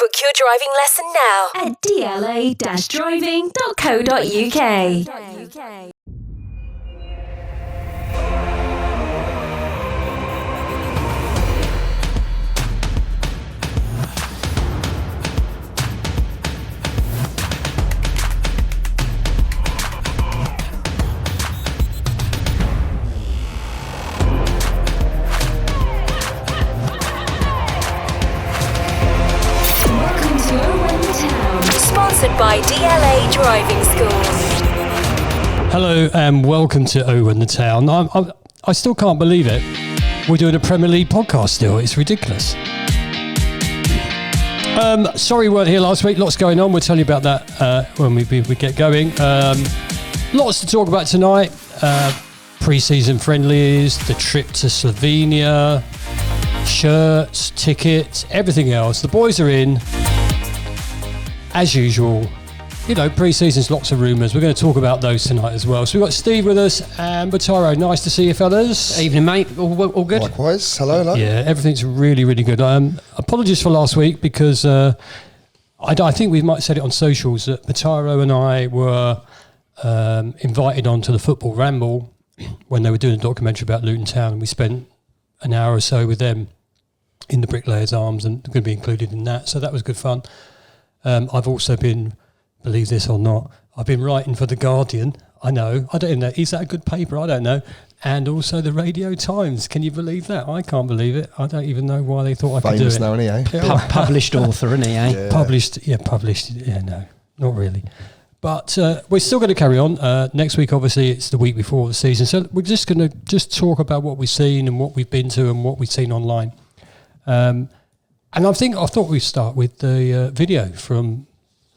Book your driving lesson now at dla-driving.co.uk. Sponsored by DLA Driving Schools. Hello and welcome to Over in the Town. I still can't believe it. We're doing a Premier League podcast still. It's ridiculous. Sorry we weren't here last week. Lots going on. We'll tell you about that when we get going. Lots to talk about tonight. Pre-season friendlies, the trip to Slovenia, shirts, tickets, everything else. The boys are in. As usual, you know, pre-season's lots of rumours. We're going to talk about those tonight as well. So we've got Steve with us and Bataro. Nice to see you, fellas. Evening, mate. All good? Likewise. Hello. Yeah, everything's really, really good. Apologies for last week because I think we might have said it on socials that Bataro and I were invited onto the Football Ramble when they were doing a documentary about Luton Town, and we spent an hour or so with them in the Bricklayers Arms, and they're going to be included in that. So that was good fun. I've also been, believe this or not, I've been writing for The Guardian. I know. I don't even know. Is that a good paper? I don't know. And also the Radio Times. Can you believe that? I can't believe it. I don't even know why they thought I could do it. Famous now, isn't he, eh? Published author, isn't he, eh? Yeah. Published. Yeah, no, not really. But we're still going to carry on. Next week, obviously, it's the week before the season. So we're just going to talk about what we've seen and what we've been to and what we've seen online. And I thought we'd start with the video from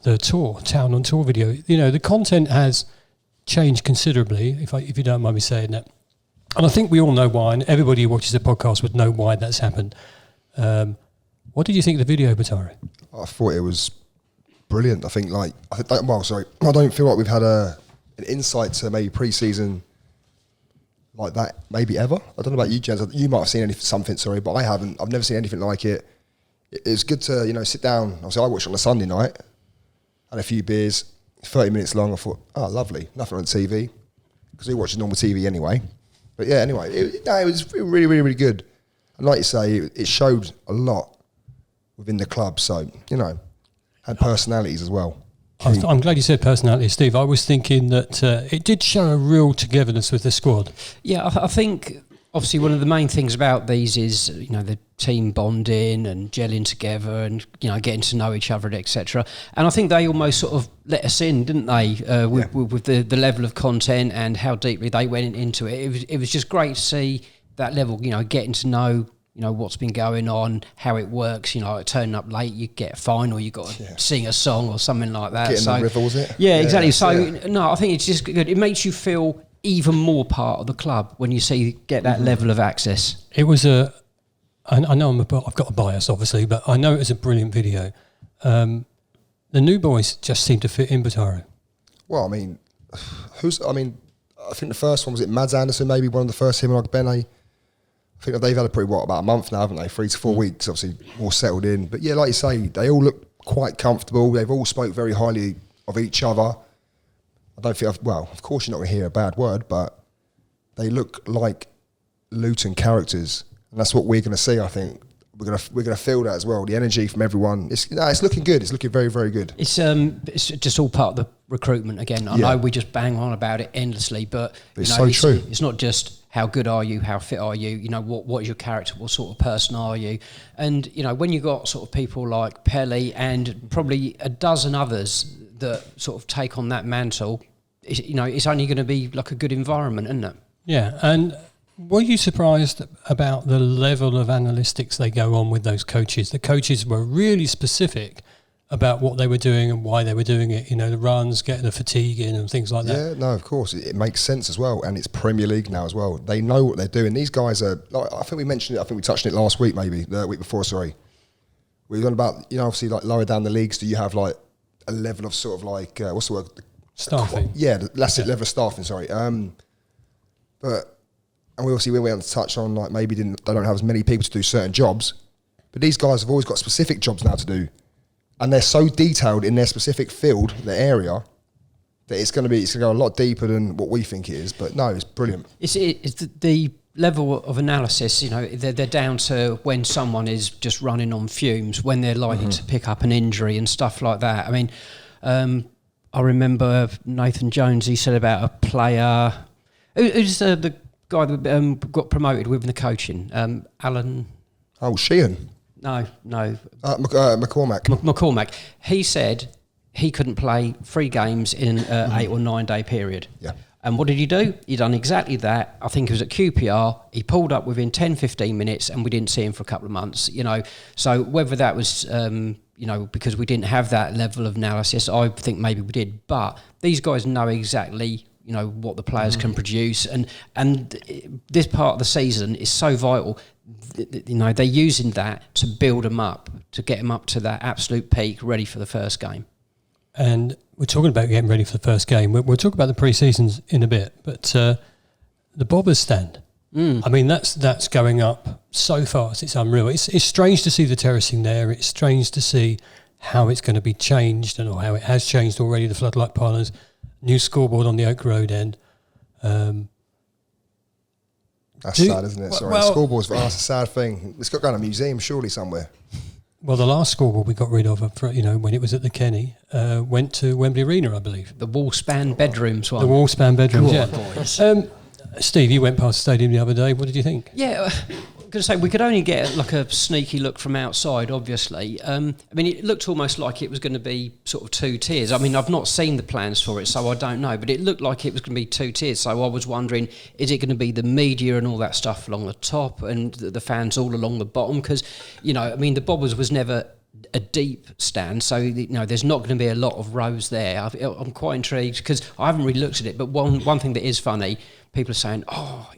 the tour, Town on Tour video. You know, the content has changed considerably, if you don't mind me saying that. And I think we all know why, and everybody who watches the podcast would know why that's happened. What did you think of the video, Batari? I thought it was brilliant. I don't feel like we've had an insight to maybe pre-season like that, maybe ever. I don't know about you, gents. You might have seen something, but I haven't. I've never seen anything like it. It's good to, sit down. Obviously, I watched it on a Sunday night, had a few beers, 30 minutes long. I thought, oh, lovely, nothing on TV, because we watch normal TV anyway. But yeah, anyway, it was really, really, really good. And like you say, it showed a lot within the club. So, had personalities as well. I'm glad you said personality, Steve. I was thinking that it did show a real togetherness with the squad. Yeah, I think obviously one of the main things about these is, the team bonding and gelling together and, getting to know each other, etc. And I think they almost sort of let us in, didn't they, with the level of content and how deeply they went into it. It was just great to see that level, getting to know, what's been going on, how it works, like turning up late, you get a fine or you got to sing a song or something like that. Getting the river, was it? Yeah, exactly. So, no, I think it's just good. It makes you feel even more part of the club when you get that level of access. It was I know I've got a bias, obviously, but I know it was a brilliant video. The new boys just seem to fit in, Bataro. Well, I think the first one, was it Mads Anderson, maybe one of the first, him and Ogbene? I think they've had about a month now, haven't they? 3 to 4 weeks, obviously more settled in. But yeah, like you say, they all look quite comfortable. They've all spoke very highly of each other. I don't think, of course you're not going to hear a bad word, but they look like Luton characters. And that's what we're going to see, I think. We're going to feel that as well. The energy from everyone. It's looking good. It's looking very, very good. It's just all part of the recruitment again. I know we just bang on about it endlessly, but it's so true. It's not just how good are you, how fit are you, what is your character, what sort of person are you? And, when you got sort of people like Pelly and probably a dozen others that sort of take on that mantle, it's only going to be like a good environment, isn't it? Yeah, and were you surprised about the level of analytics they go on with those coaches? The coaches were really specific about what they were doing and why they were doing it. The runs, getting the fatigue in and things like that. Yeah, no, of course. It makes sense as well. And it's Premier League now as well. They know what they're doing. These guys are, I think we mentioned it, I think we touched on it last week maybe, the week before, sorry. We were on about, obviously like lower down the leagues, do you have like a level of sort of like, what's the word? Staffing. That's it, level of staffing, sorry. And we obviously we went on to touch on like maybe they don't have as many people to do certain jobs, but these guys have always got specific jobs now to do. and they're so detailed in their specific field, the area, that it's going to go a lot deeper than what we think it is. But no, it's brilliant. It's the level of analysis, they're down to when someone is just running on fumes, when they're likely to pick up an injury and stuff like that. I mean, I remember Nathan Jones, he said about a player, who's the guy that got promoted within the coaching, Alan... Oh, Sheehan? No. McCormack. He said he couldn't play 3 games in an 8 or 9 day period. Yeah. And what did he do? He done exactly that. I think it was at QPR. He pulled up within 10, 15 minutes and we didn't see him for a couple of months, So whether that was, because we didn't have that level of analysis, I think maybe we did. But these guys know exactly, what the players can produce. And this part of the season is so vital. They're using that to build them up, to get them up to that absolute peak, ready for the first game. And we're talking about getting ready for the first game. We'll talk about the pre-seasons in a bit, but the Bobbers stand. I mean, that's going up so fast. It's unreal. It's strange to see the terracing there. It's strange to see how it's going to be changed and how it has changed already. The floodlight pylons, new scoreboard on the Oak Road end. That's sad, isn't it? Sorry, scoreboards. That's a sad thing. It's got to go in a museum, surely, somewhere. Well, the last scoreboard we got rid of, when it was at the Kenny, went to Wembley Arena, I believe. The wall-span bedrooms one. The wall-span bedrooms, yeah. Steve, you went past the stadium the other day. What did you think? Yeah, I'm going to say we could only get like a sneaky look from outside, obviously. I mean, it looked almost like it was going to be sort of 2 tiers. I mean, I've not seen the plans for it, so I don't know. But it looked like it was going to be 2 tiers. So I was wondering, is it going to be the media and all that stuff along the top and the fans all along the bottom? Because, the Bobbers was never a deep stand, so there's not going to be a lot of rows there. I'm quite intrigued because I haven't really looked at it. But one thing that is funny, people are saying,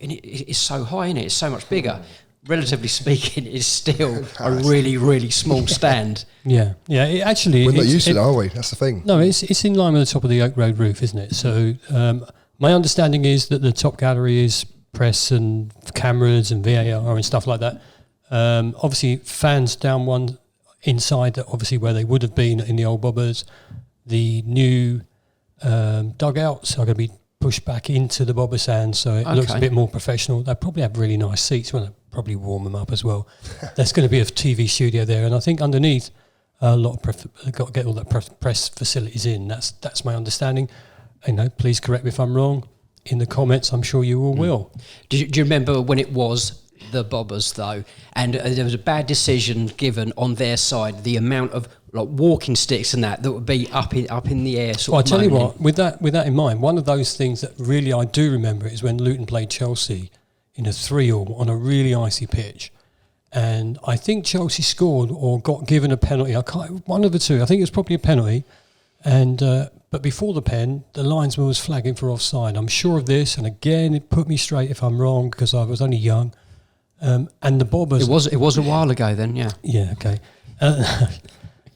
it's so high, isn't it? It's so much bigger. Relatively speaking, it's still a really, really small stand. Yeah. We're not used to it, are we? That's the thing. No, it's in line with the top of the Oak Road roof, isn't it? So my understanding is that the top gallery is press and cameras and VAR and stuff like that. Obviously, fans down one inside, obviously where they would have been in the old Bobbers. The new dugouts are going to be pushed back into the Bobber stand, so it looks a bit more professional. They probably have really nice seats. Well, they'll probably warm them up as well. There's going to be a TV studio there, and I think underneath a lot of got to get all that press facilities in. That's my understanding. Please correct me if I'm wrong in the comments. I'm sure you all will. Do you remember when it was the Bobbers though, and there was a bad decision given on their side? The amount of walking sticks and that would be up in the air. Well, I tell you what, with that in mind, one of those things that really I do remember is when Luton played Chelsea in a 3-3 on a really icy pitch, and I think Chelsea scored or got given a penalty. One of the two. I think it was probably a penalty, and but before the pen, the linesman was flagging for offside. I'm sure of this, and again, it put me straight if I'm wrong because I was only young. And the Bobbers. It was a while ago then, yeah. Yeah. Okay.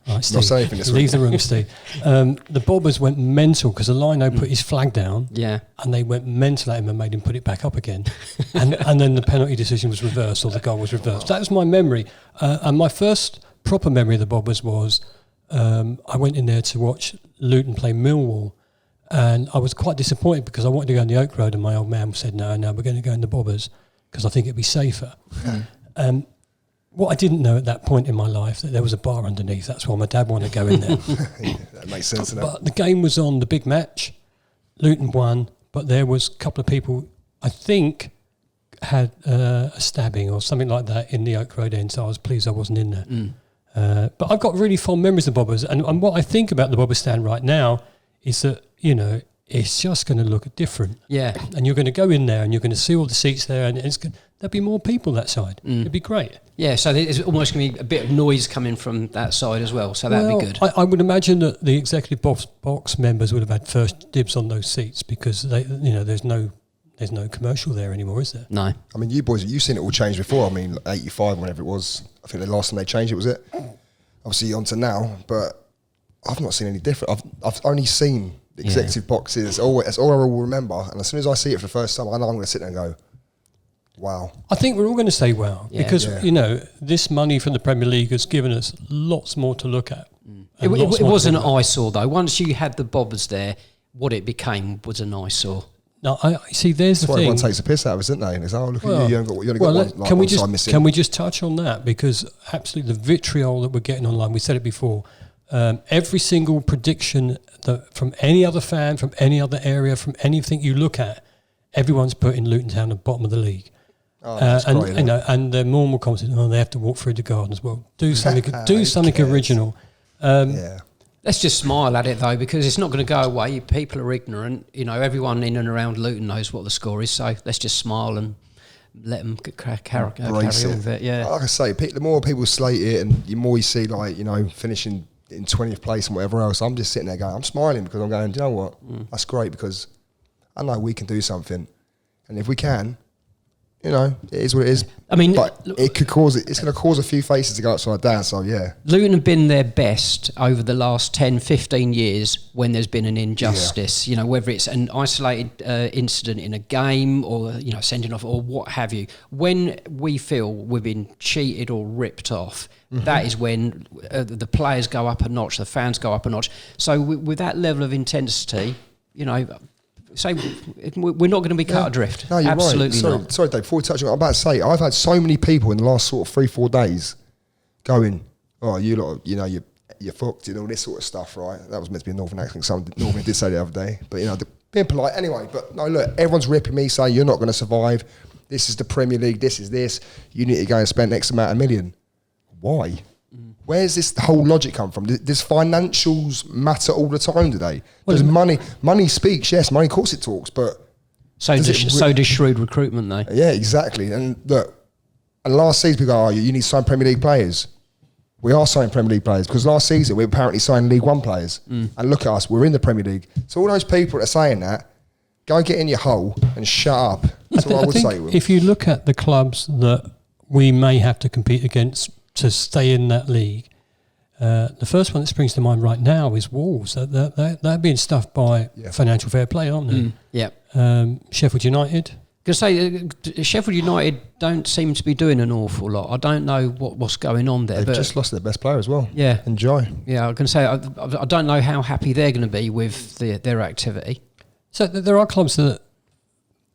Right, Steve, not saying anything this leave the room, Steve. The Bobbers went mental because the lino put his flag down, and they went mental at him and made him put it back up again. and then the penalty decision was reversed, or the goal was reversed. That was my memory. And my first proper memory of the Bobbers was I went in there to watch Luton play Millwall, and I was quite disappointed because I wanted to go on the Oak Road, and my old man said, no, we're going to go in the Bobbers because I think it'd be safer. What I didn't know at that point in my life, that there was a bar underneath. That's why my dad wanted to go in there. That makes sense. But the game was on, the big match. Luton won, but there was a couple of people, I think, had a stabbing or something like that in the Oak Road end, so I was pleased I wasn't in there. But I've got really fond memories of Bobbers, and what I think about the Bobbers stand right now is that, it's just going to look different. Yeah. And you're going to go in there and you're going to see all the seats there, and there'll be more people that side. It'd be great. Yeah, so there's almost going to be a bit of noise coming from that side as well, so that'd be good. I would imagine that the executive box members would have had first dibs on those seats because there's no commercial there anymore, is there? No. I mean, you boys, you've seen it all change before. I mean, 85, whenever it was. I think the last time they changed it was it. Obviously on to now, but I've not seen any different. I've only seen the executive boxes. That's all I will remember. And as soon as I see it for the first time, I know I'm going to sit there and go, wow. I think we're all going to say wow because, this money from the Premier League has given us lots more to look at. It lots was an more than that. eyesore, though. Once you had the bobbers there, what it became was an eyesore. No, I see. There's That's the why thing. everyone takes a piss out of us, don't they? And it's, oh, look Well, at you, you only got one, like, can we one side just missing. touch on that, because absolutely the vitriol that we're getting online. We said it before. Every single prediction that from any other fan, from any other area, from anything you look at, everyone's putting Luton Town at the bottom of the league. Oh, that's and great, you know, and they're more commenting, oh, they have to walk through the gardens. Well, do something cares? original. Yeah. Let's just smile at it, though, because it's not going to go away. People are ignorant. You know, everyone in and around Luton knows what the score is, so let's just smile and let them carry on with it. Yeah. Like I say, the more people slate it and the more you see, like, you know, finishing in 20th place and whatever else, I'm just sitting there going, I'm smiling because I'm going, do you know what? That's great, because I know we can do something. And if we can, you know, it is what it is. I mean, but it's going to cause a few faces to go upside down. So yeah, Luton have been their best over the last 10, 15 years when there's been an injustice. You know, whether it's an isolated incident in a game or, you know, sending off or what have you. When we feel we've been cheated or ripped off, that is when the players go up a notch, the fans go up a notch. So with that level of intensity, you know, say we're not going to be cut adrift. No, you're Absolutely right. not. Sorry, Dave. Before we touch on it, I'm about to say, I've had so many people in the last sort of 3-4 days going, oh, you lot, you know, you're fucked and all this sort of stuff, right? That was meant to be a Northern accent. Some Northern did say the other day, but you know, being polite anyway. But no, look, everyone's ripping me, saying you're not going to survive. This is the Premier League. This is this. You need to go and spend X amount of million. Why? Where's this whole logic come from? Does financials matter all the time today? Does money speaks? Yes, money, of course it talks, but So does shrewd recruitment, though. yeah, exactly. And look, and last season we go, oh, you need to sign Premier League players. We are signing Premier League players because last season we apparently signed League One players. And look at us, we're in the Premier League. So all those people that are saying that, go get in your hole and shut up. That's what I would say to them. If you look at the clubs that we may have to compete against to stay in that league, the first one that springs to mind right now is Wolves. They're being stuffed by financial fair play, aren't they? Yeah. Sheffield United. Because Sheffield United don't seem to be doing an awful lot. I don't know what's going on there. They've but just lost their best player as well. Yeah. Enjoy. Yeah, I can say I don't know how happy they're going to be with their activity. So there are clubs that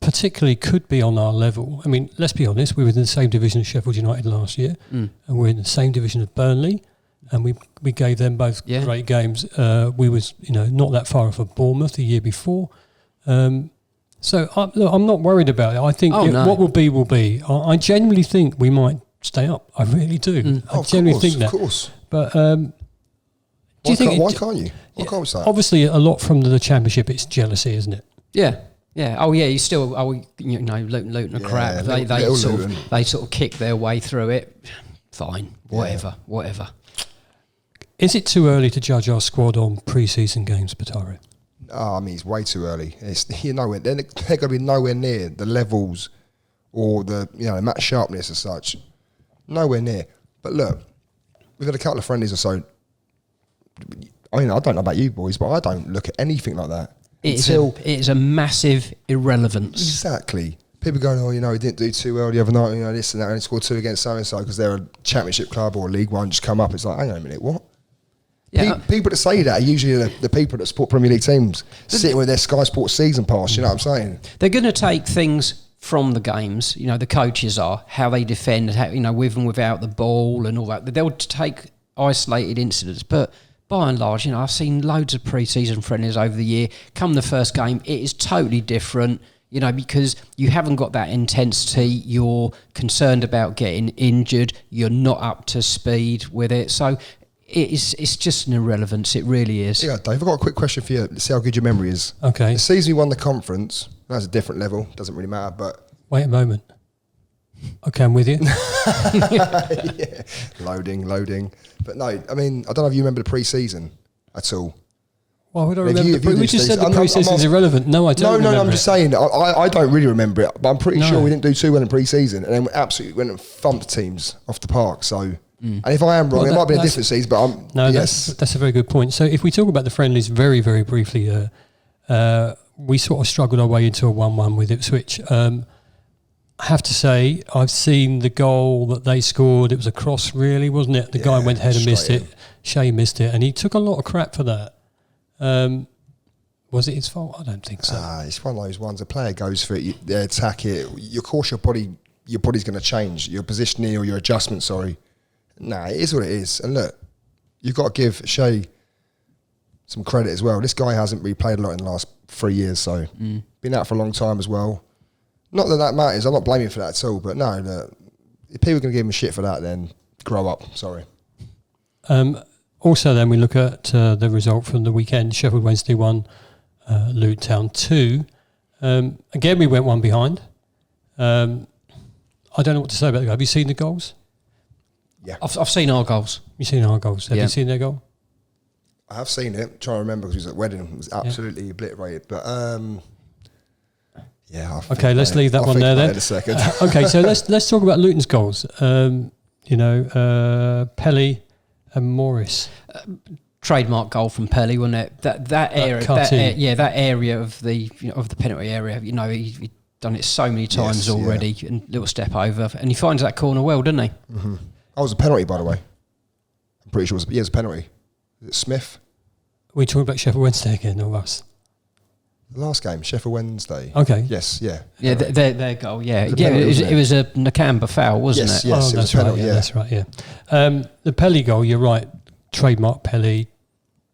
particularly could be on our level. I mean, let's be honest, we were in the same division as Sheffield United last year, and we're in the same division as Burnley, and we gave them both great games. We was, you know, not that far off of Bournemouth the year before. So I'm not worried about it. I think what will be will be. I genuinely think we might stay up. I really do. I genuinely think that. Of course. But do you think why can't you? Why can't we say that? Obviously, a lot from the Championship, it's jealousy, isn't it? Yeah. Yeah. Oh, yeah. You still. Oh, you know, Luton are crap. They sort of kick their way through it. Fine. Whatever. Is it too early to judge our squad on pre-season games, Pataro? Oh, I mean, it's way too early. It's they're going to be nowhere near the levels or the match sharpness as such. Nowhere near. But look, we've had a couple of friendlies or so. I mean, I don't know about you boys, but I don't look at anything like that. It is a massive irrelevance. Exactly. People going, oh, he didn't do too well the other night, this and that, and scored 2 against so-and-so because they're a championship club or a League One, just come up. It's like, hang on a minute, what? Yeah. People that say that are usually the people that support Premier League teams, sitting with their Sky Sports season pass, you know what I'm saying? They're going to take things from the games, the coaches are, how they defend, how, with and without the ball and all that. They'll take isolated incidents, but by and large, I've seen loads of pre-season friendlies over the year. Come the first game, it is totally different, because you haven't got that intensity. You're concerned about getting injured. You're not up to speed with it. So it's just an irrelevance. It really is. Yeah, Dave, I've got a quick question for you. Let's see how good your memory is. Okay. The season we won the conference, that's a different level. Doesn't really matter, but... Wait a moment. Okay, I'm with you. Yeah. Loading. But no, I mean, I don't know if you remember the pre-season at all. Why would I remember? We just said the pre-season's irrelevant. No, I don't remember. I'm just saying, I don't really remember it, but I'm pretty sure we didn't do too well in pre-season, and then we absolutely went and thumped teams off the park, so... And if I am wrong, it might be a different season, but I'm... No, yes. that's a very good point. So if we talk about the friendlies very, very briefly, we sort of struggled our way into a 1-1 with Ipswich. I have to say, I've seen the goal that they scored. It was a cross, really, wasn't it? The guy went head and missed it. Shea missed it, and he took a lot of crap for that. Was it his fault? I don't think so. It's one of those ones. A player goes for it, they attack it. Of course, your body's going to change. Your positioning or your adjustment. Sorry, it is what it is. And look, you've got to give Shea some credit as well. This guy hasn't really played a lot in the last 3 years, so been out for a long time as well. Not that matters. I'm not blaming him for that at all. But no, if people are going to give him shit for that, then grow up. Sorry. Also, then we look at the result from the weekend. Sheffield Wednesday 1, Luton Town 2. Again, we went one behind. I don't know what to say about the goal. Have you seen the goals? Yeah. I've seen our goals. You've seen our goals. Have you seen their goal? I have seen it. I'm trying to remember because he was at Wedding. It was absolutely obliterated. But Okay, let's leave that one there then. In a second. Okay, so let's talk about Luton's goals. Pelly and Morris. Trademark goal from Pelly, wasn't it? That area, that area of the of the penalty area. He's done it so many times already, and little step over, and he finds that corner well, doesn't he? Mm-hmm. That was a penalty, by the way. I'm pretty sure it was a penalty. Is it Smith? Are we talking about Sheffield Wednesday again, or us? The last game, Sheffield Wednesday. Okay. Yes, yeah. Yeah, their goal, yeah. Penalty, it was a Nakamba foul, wasn't it? Yes, it was that's a penalty, right. Yeah, that's right, yeah. The Pelly goal, you're right. Trademark Pelly.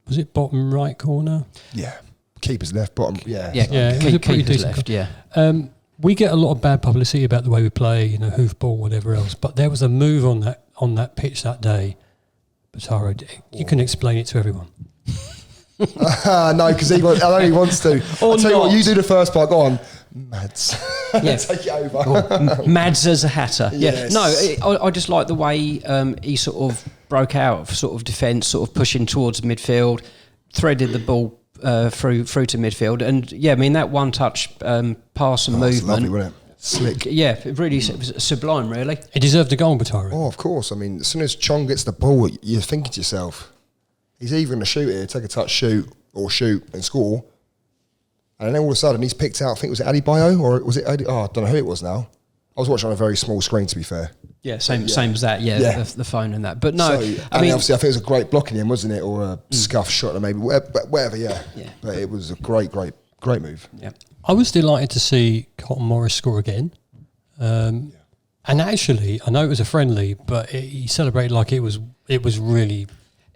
Was it bottom right corner? Yeah. Keeper's left, bottom. Yeah. It was a pretty Keeper's decent left, goal. yeah. We get a lot of bad publicity about the way we play, hoofball, whatever else. But there was a move on that pitch that day. Bataro, you can explain it to everyone. No, because I know he wants to. I'll tell you what, you do the first part. Go on, Mads. Yeah. Take it over. Mads as a hatter. Yes. Yeah. No, I just like the way he sort of broke out of sort of defence, sort of pushing towards midfield, threaded the ball through to midfield, and that one touch pass and movement. Lovely, wasn't it? Slick. Yeah, it really sublime, really. He deserved a goal, Bataro. Oh, of course. I mean, as soon as Chong gets the ball, you're thinking to yourself, he's either going to shoot here, take a touch, shoot and score. And then all of a sudden he's picked out, I think, was it Adebayo or was it I don't know who it was now. I was watching on a very small screen, to be fair. Yeah, same as that. Yeah. The phone and that. But no, obviously I think it was a great block in him, wasn't it? Or a scuff shot or maybe whatever, yeah. But it was a great move. Yeah. I was delighted to see Cotton Morris score again. And actually, I know it was a friendly, but he celebrated like it was really...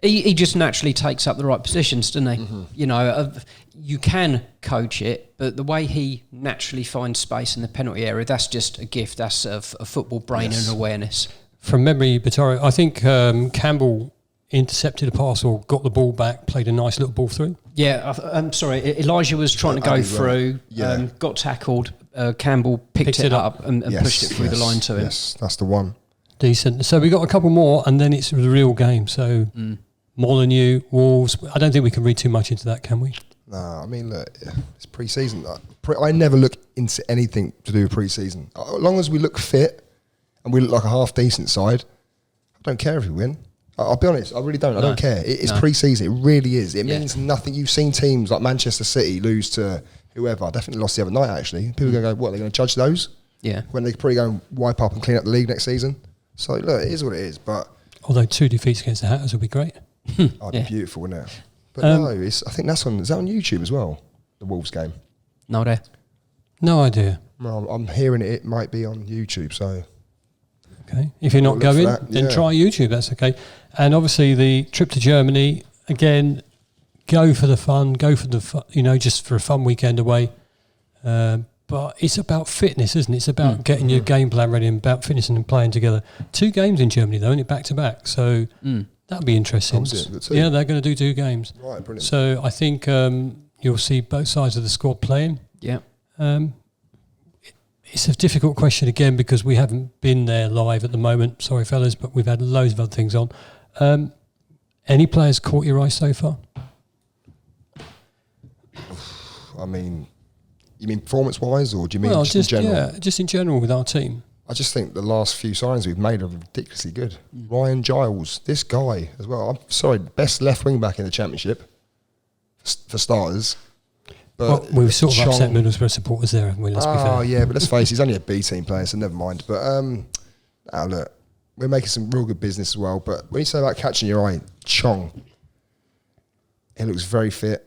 He just naturally takes up the right positions, doesn't he? Mm-hmm. You can coach it, but the way he naturally finds space in the penalty area, that's just a gift. That's a football brain and awareness. From memory, Bataro, I think Campbell intercepted a pass or got the ball back, played a nice little ball through. Yeah, I'm sorry. Elijah was trying to go through, got tackled. Campbell picked it up and pushed it through the line to him. Yes, that's the one. Decent. So we got a couple more, and then it's the real game. So Molineux, Wolves. I don't think we can read too much into that, can we? No, I mean, look, it's pre-season. I never look into anything to do with pre-season. As long as we look fit and we look like a half-decent side, I don't care if we win. I'll be honest, I really don't. I don't care. It's pre-season. It really is. It means nothing. You've seen teams like Manchester City lose to whoever. I definitely lost the other night, actually. People are going to go, what, they're going to judge those? Yeah. When they probably go and wipe up and clean up the league next season. So, look, it is what it is. But although 2 defeats against the Hatters would be great. It'd be beautiful, wouldn't it? But no, I think that's is that on YouTube as well, the Wolves game? No idea. No idea. Well, I'm hearing it might be on YouTube, so... Okay. If you're not going, then try YouTube, that's okay. And obviously the trip to Germany, again, go for the fun, just for a fun weekend away. But it's about fitness, isn't it? It's about getting your game plan ready and about fitness and playing together. 2 games in Germany, though, isn't it, back to back? So that'll be interesting. Yeah, they're going to do 2 games. Right, brilliant. So I think you'll see both sides of the squad playing. Yeah. It's a difficult question again because we haven't been there live at the moment. Sorry, fellas, but we've had loads of other things on. Any players caught your eye so far? I mean, you mean performance-wise, or do you mean just in general? Yeah, just in general with our team. I just think the last few signings we've made are ridiculously good. Ryan Giles, this guy as well. I'm sorry, best left wing back in the Championship for starters. But we've sort of upset Middlesbrough supporters there, haven't we? Let's be fair. Oh, yeah, but let's face it, he's only a B team player, so never mind. But look, we're making some real good business as well. But when you say about catching your eye, Chong, he looks very fit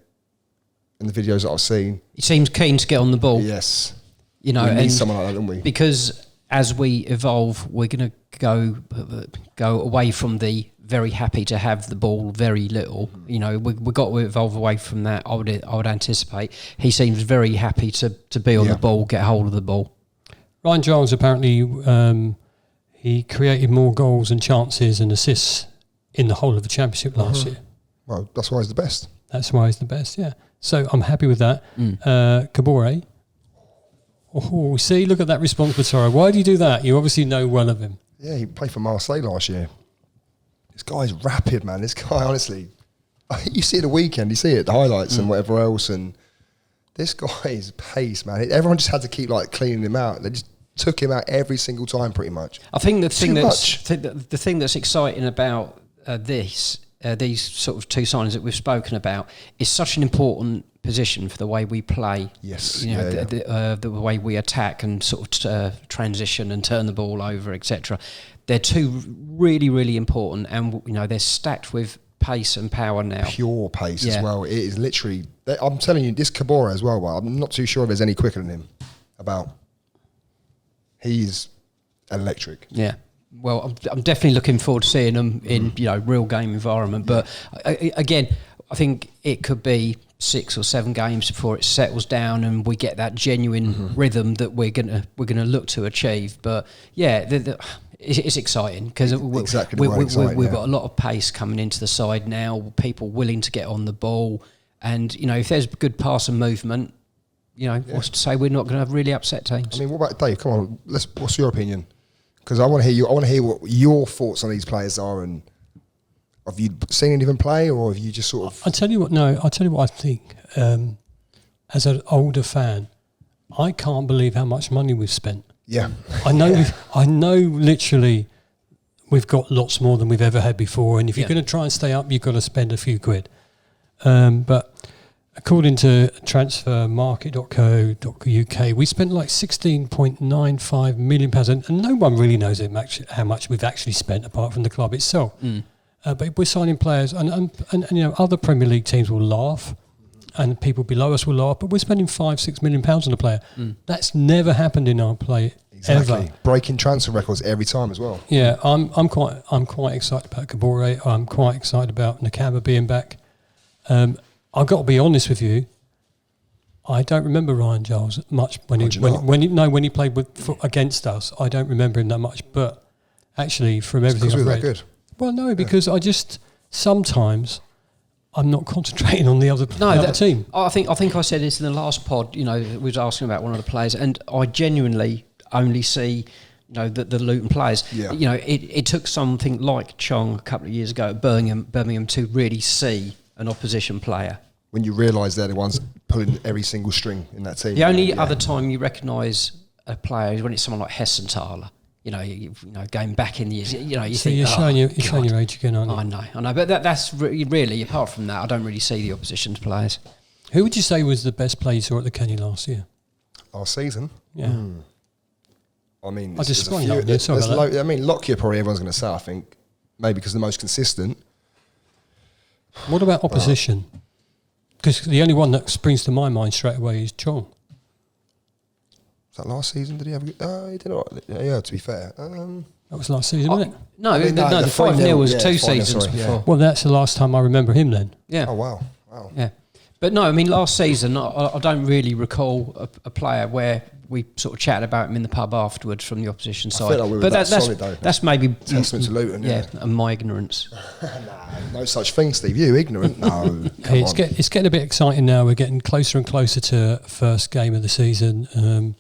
in the videos that I've seen. He seems keen to get on the ball. Yes. You know, we need and someone like that, don't we? because as we evolve, we're going to go away from the very happy to have the ball, very little. You know, we've got to evolve away from that. I would anticipate. He seems very happy to be on the ball, get hold of the ball. Ryan Giles apparently he created more goals and chances and assists in the whole of the championship last year. Well, that's why he's the best. That's why he's the best. Yeah. So I'm happy with that. Kabore. Oh, see, look at that response, Batara. Why do you do that? You obviously know well of him. Yeah, he played for Marseille last year. This guy's rapid, man. This guy, honestly, you see it the weekend, you see it, the highlights and whatever else, and this guy's pace, man. Everyone just had to keep like cleaning him out. They just took him out every single time, pretty much. I think the thing that's exciting about these sort of two signings that we've spoken about is such an important position for the way we play. Yes, you know, the way we attack and sort of transition and turn the ball over, etc. They're two really, really important, and you know they're stacked with pace and power now. Pure pace as well. It is literally. I'm telling you, this Kabore as well. But I'm not too sure if there's any quicker than him. He's electric. Yeah. Well, I'm definitely looking forward to seeing them in real game environment. But again, I think it could be 6 or 7 games before it settles down and we get that genuine rhythm that we're gonna look to achieve. But yeah, it's exciting because we've got a lot of pace coming into the side now. People willing to get on the ball, and if there's good pass and movement, what's to say we're not going to really upset teams? I mean, what about Dave? Come on, what's your opinion? Because I want to hear you. I want to hear what your thoughts on these players are, and have you seen any of them play, or have you just sort of? I'll tell you what I think. As an older fan, I can't believe how much money we've spent. Yeah, I know. Literally, we've got lots more than we've ever had before, and if you're going to try and stay up, you've got to spend a few quid. But according to transfermarket.co.uk, we spent like £16.95 million, and no one really knows how much we've actually spent apart from the club itself. But we're signing players, and other Premier League teams will laugh, and people below us will laugh. But we're spending £5-6 million on a player. That's never happened in our play ever. Breaking transfer records every time as well. Yeah, I'm quite excited about Kabore. I'm quite excited about Nakamba being back. I've got to be honest with you. I don't remember Ryan Giles much when he played against us. I don't remember him that much. But actually, from everything I've read, good. Well, no, because I just sometimes I'm not concentrating on the other team. I think I said this in the last pod. We was asking about one of the players, and I genuinely only see the Luton players. Yeah. It took something like Chong a couple of years ago at Birmingham to really see an opposition player. When you realise they're the ones pulling every single string in that team. The only other time you recognise a player is when it's someone like Hessenthal. Going back in the years, You're showing your age again, aren't you? I know, but that's really, apart from that, I don't really see the opposition's players. Who would you say was the best player you saw at the Kenny last year? Last season? Yeah. I mean, I just sprung up there. I mean, Lockyer probably everyone's going to say, I think, maybe because the most consistent. What about opposition? Because the only one that springs to my mind straight away is Chong. Was that last season? Did he have a good... he did all right. Yeah, to be fair. That was last season, wasn't it? No, the 5-0 was 2 seasons before. Yeah. Well, that's the last time I remember him then. Yeah. Oh, wow. Yeah. But no, I mean, last season, I don't really recall a player where we sort of chatted about him in the pub afterwards from the opposition side. I feel like we were solid, though. That's maybe... Testament to Luton, and my ignorance. No such thing, Steve. You ignorant? No. It's getting a bit exciting now. We're getting closer and closer to first game of the season.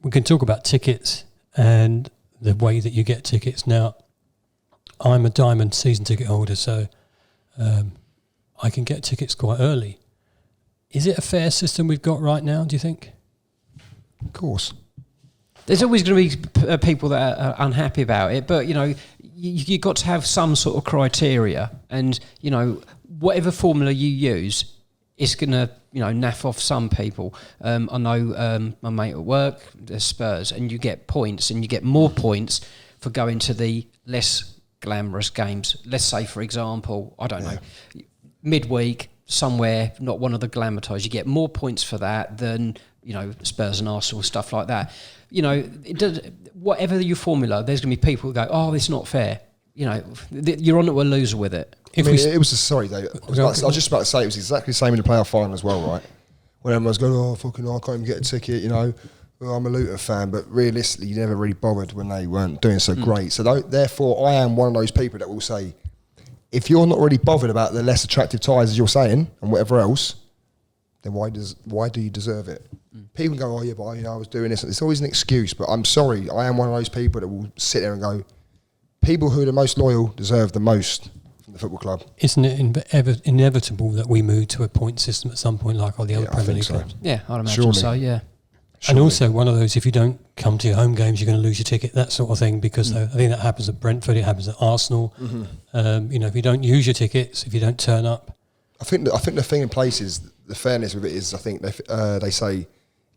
We can talk about tickets and the way that you get tickets. Now, I'm a diamond season ticket holder, so I can get tickets quite early. Is it a fair system we've got right now, do you think? Of course. There's always going to be people that are unhappy about it, but, you've got to have some sort of criteria, and, whatever formula you use, it's going to, naff off some people. I know my mate at work, there's Spurs, and you get points, and you get more points for going to the less glamorous games. Let's say, for example, I don't know, midweek, somewhere, not one of the glamour ties. You get more points for that than, you know, Spurs and Arsenal, stuff like that. You know, it does, whatever your formula, there's going to be people who go, oh, it's not fair. You know, you're on to a loser with it. Dave. I was just about to say, it was exactly the same in the playoff final as well, right? When everyone's going, oh, fucking hell, I can't even get a ticket, you know. Well, I'm a Luton fan, but realistically, you never really bothered when they weren't doing so great. So therefore, I am one of those people that will say, if you're not really bothered about the less attractive ties, as you're saying, and whatever else, then why do you deserve it? People go, oh yeah, but I was doing this. It's always an excuse, but I'm sorry, I am one of those people that will sit there and go, people who are the most loyal deserve the most from the football club. Isn't it inevitable that we move to a point system at some point, like all the other Premier League clubs? Yeah, I'd imagine so, yeah. Surely. And also one of those, if you don't come to your home games, you're going to lose your ticket, that sort of thing, because I think that happens at Brentford, it happens at Arsenal. You know, if you don't use your tickets, if you don't turn up. I think the thing in place is, the fairness of it is, I think they say,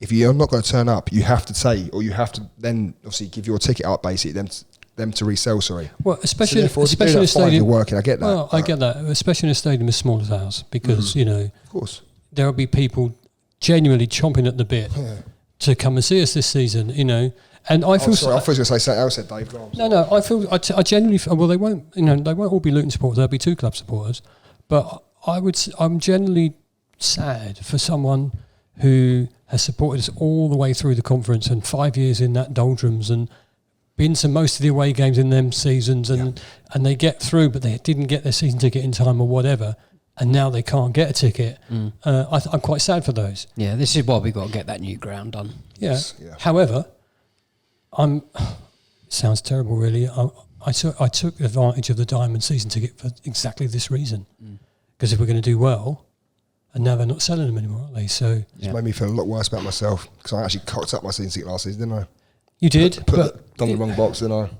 if you're not going to turn up, you have to say, or you have to then obviously give your ticket out, basically, them to resell, sorry. Well, especially in a stadium. You're working, I get that. Well, I get that, especially in a stadium as small as ours, because, you know, of course, there will be people genuinely chomping at the bit to come and see us this season, you know. And I feel... Sorry, I was going to say something else, Dave. No, I genuinely feel, well, they won't all be Luton supporters, there'll be two club supporters, but I'm generally sad for someone who has supported us all the way through the conference and 5 years in that doldrums and been to most of the away games in them seasons and they get through, but they didn't get their season ticket in time or whatever, and now they can't get a ticket. I'm quite sad for those. Yeah, this is why we've got to get that new ground done. Yeah. However, it sounds terrible, really. I took advantage of the diamond season ticket for exactly this reason, because if we're going to do well, and now they're not selling them anymore, are they? So it's made me feel a lot worse about myself, because I actually cocked up my season ticket last season, didn't I? You did, done the wrong box, didn't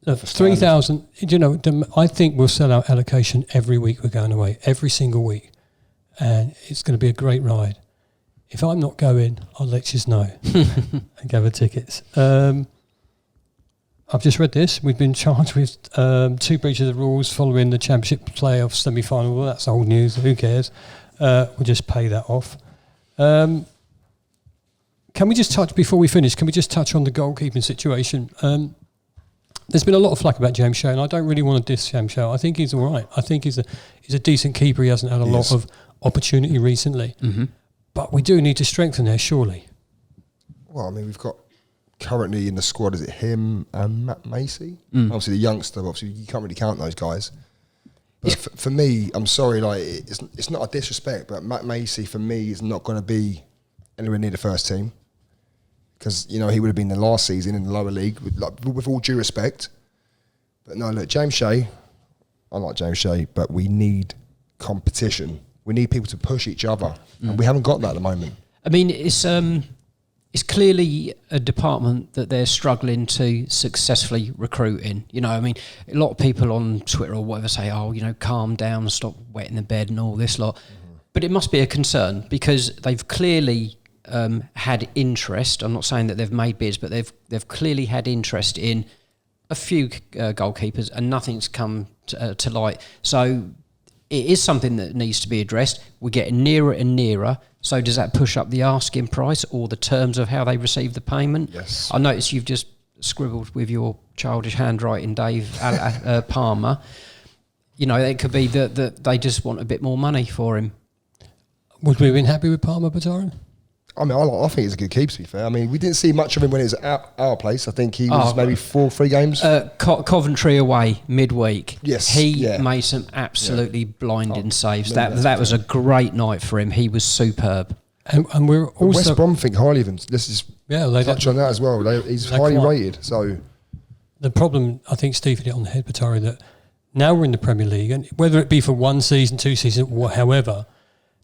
I? 3,000. You know, I think we'll sell out allocation every week we're going away, every single week, and it's going to be a great ride. If I'm not going, I'll let you know and gather tickets. I've just read this. We've been charged with 2 breaches of the rules following the Championship playoff semi-final. Well, that's old news. Who cares? We'll just pay that off. Can we just touch, before we finish, can we just touch on the goalkeeping situation? There's been a lot of flack about James Shea, and I don't really want to diss James Shea. I think he's all right. I think he's a decent keeper. He hasn't had a lot of opportunity recently. But we do need to strengthen there, surely. Well, I mean, we've got currently in the squad, is it him and Matt Macy? Obviously the youngster, but obviously you can't really count those guys. But for me, I'm sorry, like it's not a disrespect, but Matt Macy for me is not going to be anywhere near the first team, because you know he would have been the last season in the lower league, with all due respect. But no, look, James Shea, I like James Shea, but we need competition. We need people to push each other, and we haven't got that at the moment. I mean, it's clearly a department that they're struggling to successfully recruit in. You know, I mean, a lot of people on Twitter or whatever say, oh, you know, calm down, stop wetting the bed and all this lot. But it must be a concern, because they've clearly had interest. I'm not saying that they've made bids, but they've clearly had interest in a few goalkeepers, and nothing's come to light. So it is something that needs to be addressed. We're getting nearer and nearer. So does that push up the asking price or the terms of how they receive the payment? Yes. I noticed you've just scribbled with your childish handwriting, Dave Palmer. You know, it could be that they just want a bit more money for him. Would we have been happy with Palmer, Batarin? I mean, I think he's a good keeper, to be fair. I mean, we didn't see much of him when he was at our place. I think he was maybe 3 games. Coventry away, midweek. Yes. He made some absolutely blinding saves. That was a great night for him. He was superb. And we're also... West Brom think highly of him. Let's just touch on that as well. He's highly rated. So the problem, I think Steve hit it on the head, Batari, that now we're in the Premier League, and whether it be for 1 season, 2 seasons, however,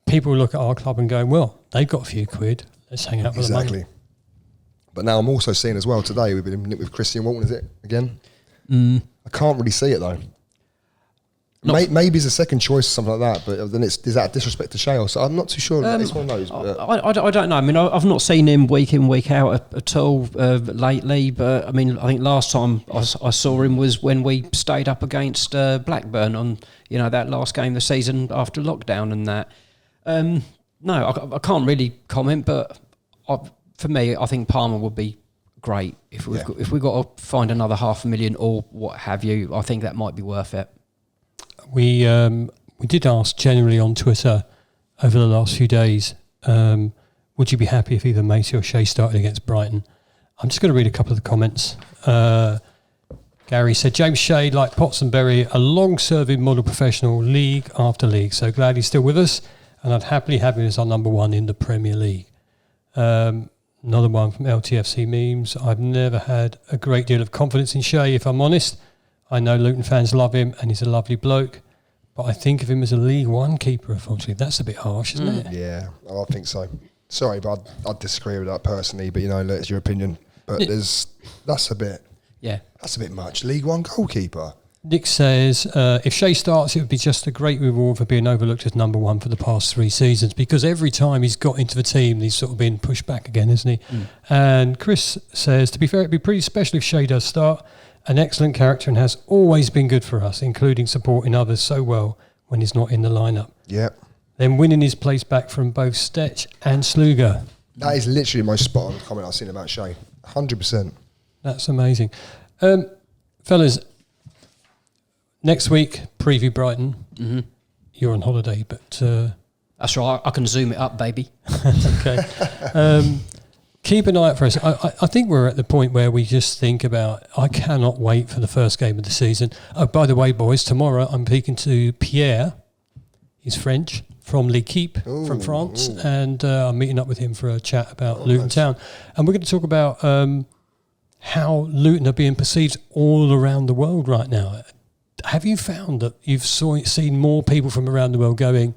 people look at our club and go, well, they've got a few quid, let's hang out with the money. But now I'm also seeing as well, today we've been with Christian Walton, is it, again? I can't really see it though. Maybe he's a second choice or something like that, but then is that disrespect to Shale? So I'm not too sure. It's one of those. I don't know. I mean, I've not seen him week in, week out at all lately, but I mean, I think last time I saw him was when we stayed up against Blackburn on, that last game of the season after lockdown and that. No, I can't really comment, but for me, I think Palmer would be great if we've got to find another 500,000 or what have you. I think that might be worth it. We did ask generally on Twitter over the last few days, would you be happy if either Macy or Shea started against Brighton? I'm just going to read a couple of the comments. Gary said, James Shea, like Pottsonberry, a long-serving model professional, league after league. So glad he's still with us, and I'd happily have him as our number one in the Premier League. Another one from LTFC Memes. I've never had a great deal of confidence in Shea, if I'm honest. I know Luton fans love him and he's a lovely bloke, but I think of him as a League One keeper, unfortunately. That's a bit harsh, isn't it? Yeah, I think so. Sorry, but I'd disagree with that personally, but it's your opinion. But that's a bit much. League One goalkeeper. Nick says, if Shea starts, it would be just a great reward for being overlooked as number one for the past 3 seasons, because every time he's got into the team, he's sort of been pushed back again, isn't he? And Chris says, to be fair, it'd be pretty special if Shea does start. An excellent character and has always been good for us, including supporting others so well when he's not in the lineup. Yeah. Then winning his place back from both Stetch and Sluga. That is literally the most spot on comment I've seen about Shea. 100%. That's amazing. Fellas, next week, preview Brighton. Mm-hmm. You're on holiday, but... That's right, I can zoom it up, baby. Okay. Keep an eye out for us. I think we're at the point where we just think about, I cannot wait for the first game of the season. Oh, by the way, boys, tomorrow I'm speaking to Pierre. He's French, from L'Equipe, from France. And I'm meeting up with him for a chat about Luton Town. And we're going to talk about how Luton are being perceived all around the world right now. Have you found that you've seen more people from around the world going,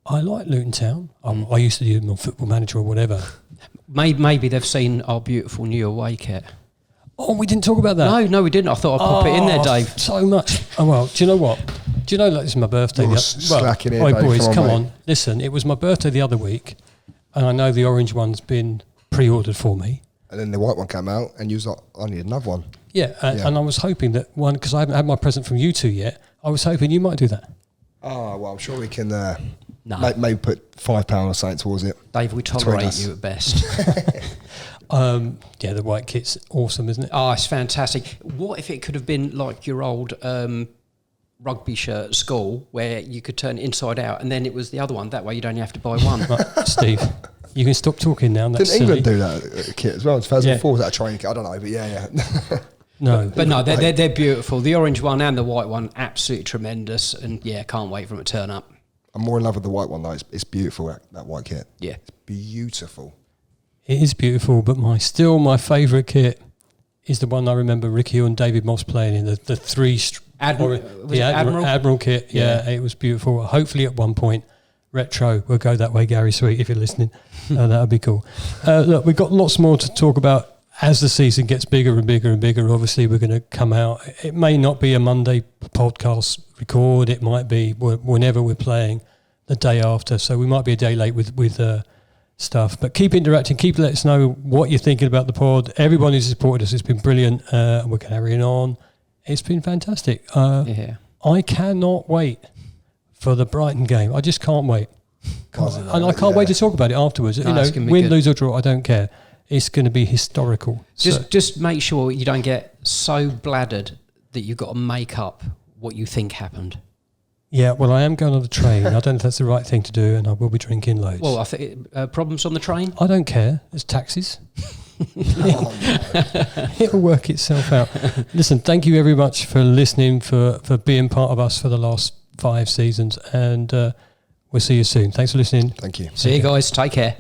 I like Luton Town. I used to do them on Football Manager or whatever. Maybe they've seen our beautiful new away kit. Oh, we didn't talk about that. No, we didn't. I thought I'd pop it in there, Dave. So much. Oh, well, do you know what? Do you know, this is my birthday. Slacking here, Dave. Boys, come on. Listen, it was my birthday the other week, and I know the orange one's been pre-ordered for me. And then the white one came out, and you was like, I need another one. Yeah, and I was hoping that one, because I haven't had my present from you two yet, I was hoping you might do that. Oh, well, I'm sure we can maybe put £5 or something towards it. Dave, we tolerate you at best. The white kit's awesome, isn't it? Oh, it's fantastic. What if it could have been like your old rugby shirt at school, where you could turn it inside out, and then it was the other one? That way you'd only have to buy one. Right, Steve, you can stop talking now. That's Didn't England silly. do that kit as well? In 2004 was that a training kit? I don't know, but yeah. No, but no, they're beautiful. The orange one and the white one, absolutely tremendous, and can't wait for them to turn up. I'm more in love with the white one though. It's beautiful, that white kit. Yeah, it's beautiful. It is beautiful, but my favourite kit is the one I remember Ricky and David Moss playing in, the three Admiral kit. Yeah, it was beautiful. Hopefully at one point, retro will go that way, Gary Sweet, if you're listening. That would be cool. Look, we've got lots more to talk about as the season gets bigger and bigger and bigger. Obviously, we're going to come out. It may not be a Monday podcast record. It might be whenever we're playing, the day after. So we might be a day late with stuff. But keep interacting. Keep letting us know what you're thinking about the pod. Everyone who's supported us has been brilliant. We're carrying on. It's been fantastic. I cannot wait for the Brighton game. I just can't wait. And I can't wait to talk about it afterwards. No, win, lose or draw, I don't care. It's going to be historical. Just make sure you don't get so bladdered that you've got to make up what you think happened. Yeah, well, I am going on the train. I don't know if that's the right thing to do, and I will be drinking loads. Well, I think problems on the train? I don't care. There's taxis. It'll work itself out. Listen, thank you very much for listening, for being part of us for the last 5 seasons, and we'll see you soon. Thanks for listening. Thank you. See you guys. Take care.